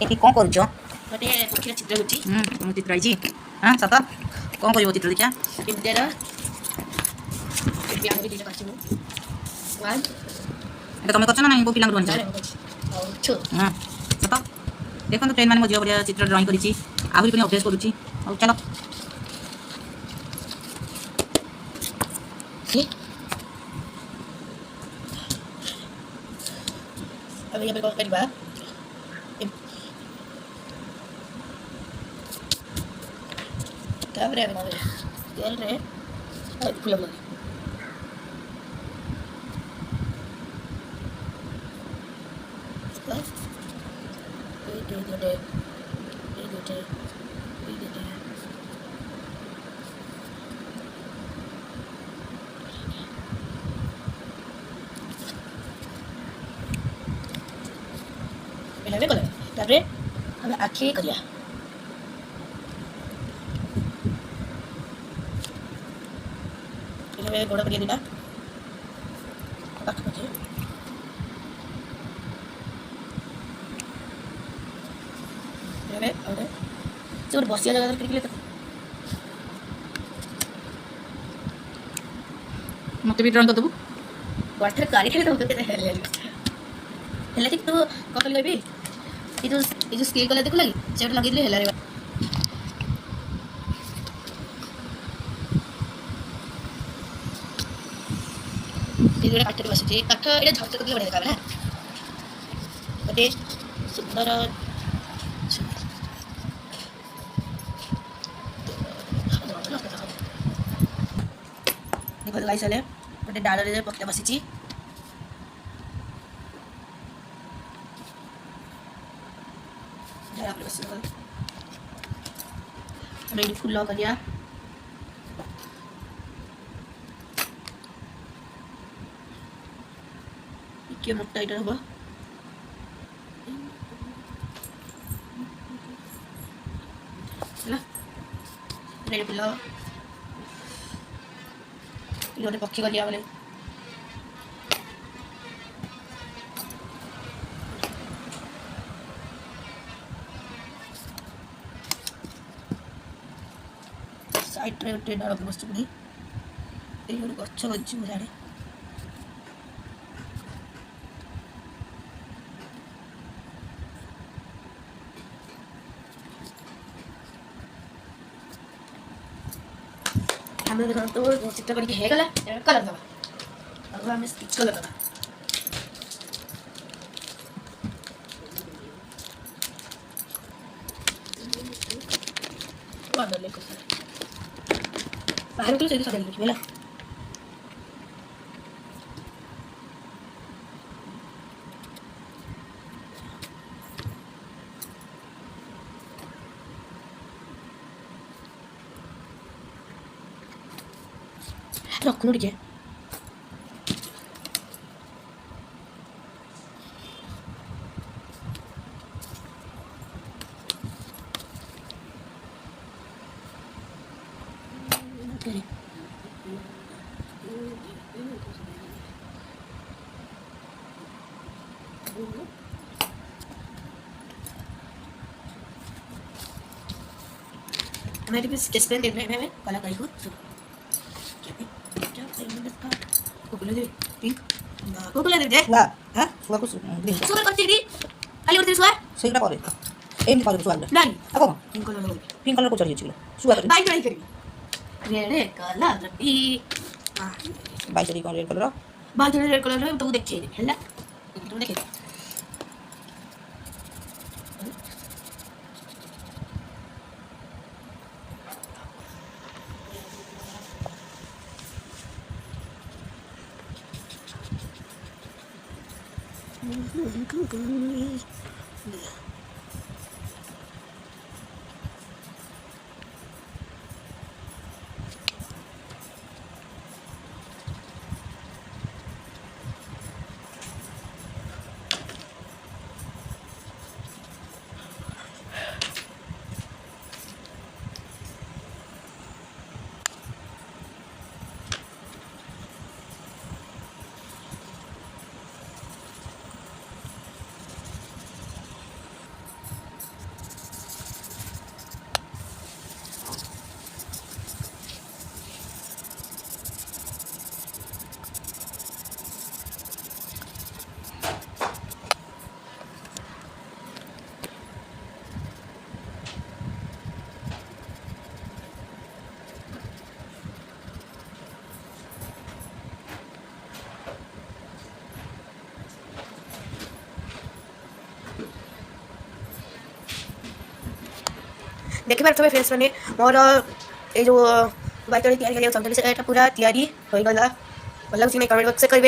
ଏଠି କ'ଣ କରୁଛ? ଗୋଟେ ପକ୍ଷୀର ଚିତ୍ର ହେଉଛି। ମୁଁ ଚିତ୍ର ହେଇଛି। ହଁ ସତ କ'ଣ କରିବ ଚିତ୍ର ଦେଖିଆ? ଇଣ୍ଡିଆର ପିଲାଙ୍କୁ ଦୁଇଟା କରିଛି ମୁଁ। ୱାନ୍ ଏଇଟା ତମେ କରିଛ ନା ନାଇଁ? କେଉଁ ପିଲାଙ୍କୁ ଆଣିଛ? ଆଉ ଟୁ। ହଁ ସତ ଦେଖନ୍ତୁ ଟ୍ରେନ୍ ମାନେ ମୋ ଝିଅ ବଢ଼ିଆ ଚିତ୍ର ଡ୍ରଇଂ କରିଛି। ଆହୁରି ପୁଣି ଅଭ୍ୟାସ କରୁଛି। ହଉ ଚାଲ। ଆମେ ଏବେ କ'ଣ କରିବା? ତାପରେ ଆମେ କ'ଣ କରିବା? ତେଲରେ ଫୁଲ ଲଗେଇବା। ତାପରେ ଆମେ ଆଖି କରିବା। ଗୋଡ଼ କରିବା ଦୁଇଟା ପାଖାପାଖି। ସେ ଗୋଟେ ବସିବା ଜାଗା ଦେଖିଲେ ମୋତେ ବି ଡ୍ରଇଂ କରିଦେବୁ। ୱାଟର କାରି ଖେଳି ଦେବୁ କେତେ ହେଲେ କି ତୁ କ'ଣ କହିବି? ଏ ଯେଉଁ ସ୍କିଲ୍ କଲେ ଦେଖୁ ଲାଗି ସେ ଗୋଟେ ଲଗେଇଦେଲି ହେଲା ରେ। ଗୋଟେ କାଠରେ ବସିଛି। କାଠ ଏଇଟା ଝରକା କଲେ ବଢ଼ିଆ ଦେଖାହେବ ନା। ଗୋଟେ ସୁନ୍ଦର ଗାଇସାରିଲେ ଗୋଟେ ଡାଳରେ ପକ୍ଷୀଟା ବସିଛି। ଏଇଠି ଫୁଲ କରିବା। ଟିକେ ମୋଟା ଏଇଟା ହବ। ହେଲା ଫୁଲ ଗୋଟେ ପକ୍ଷୀ କରିବା ବୋଲେ ସାଇଡ଼୍ରେ ଗୋଟେ ଡାଳ ବସିଛି। ପୁଣି ଏଇ ଗୋଟେ ଗଛ ଅଛି ମୁଁ ଜାଣେ। ଆମେ ଦେଖନ୍ତୁ ଚିତ୍ର କରିକି ହେଇଗଲା। କଲର୍ ଦେବା। ଆଉ ଆମେ ସ୍ଟିଚ୍ କଲର୍ ଦେବା। ବାହାରକୁ ସେଇଠି ସଜାଡ଼ି ଦେଖିବେ ହେଲା। ରଖୁନୁ ଟିକେ। हमारे भी स्केच पेन देखने में कलाकारी को କୋଉଠୁ ଦେ ଶୁଆ ହାଁ ଶୁଆକୁ ସୁଆ କରିଥିଲି ଖାଲି ଗୋଟେ ସୁଆ ସେଇଟା କରେ ଏମିତି କରିବୁ ଶୁଆ ନାଇଁ ଆଉ କ'ଣ ପିଙ୍କ କଲର ପିଙ୍କ କଲର ଚଢ଼ି ଯାଇଛି ଶୁଆ କରି ବାଇ ବାଇ କରିବି ରେଡ୍ କଲର ବି ବାଇ ଚଢ଼ି କ'ଣ ରେଡ୍ କଲର ବାଇ ଚଢ଼ି ରେଡ୍ କଲର ତୁ ଦେଖେଇଦେବି ହେଲା ତୁ ଦେଖେଇ देखिए फ्रेंड्स मैंने मोर ये जो व्हाइट कलर तैयारी करिए चंदन से एटा पूरा तैयारी हो गला भल लगे कमेंट बॉक्स से करेंगे।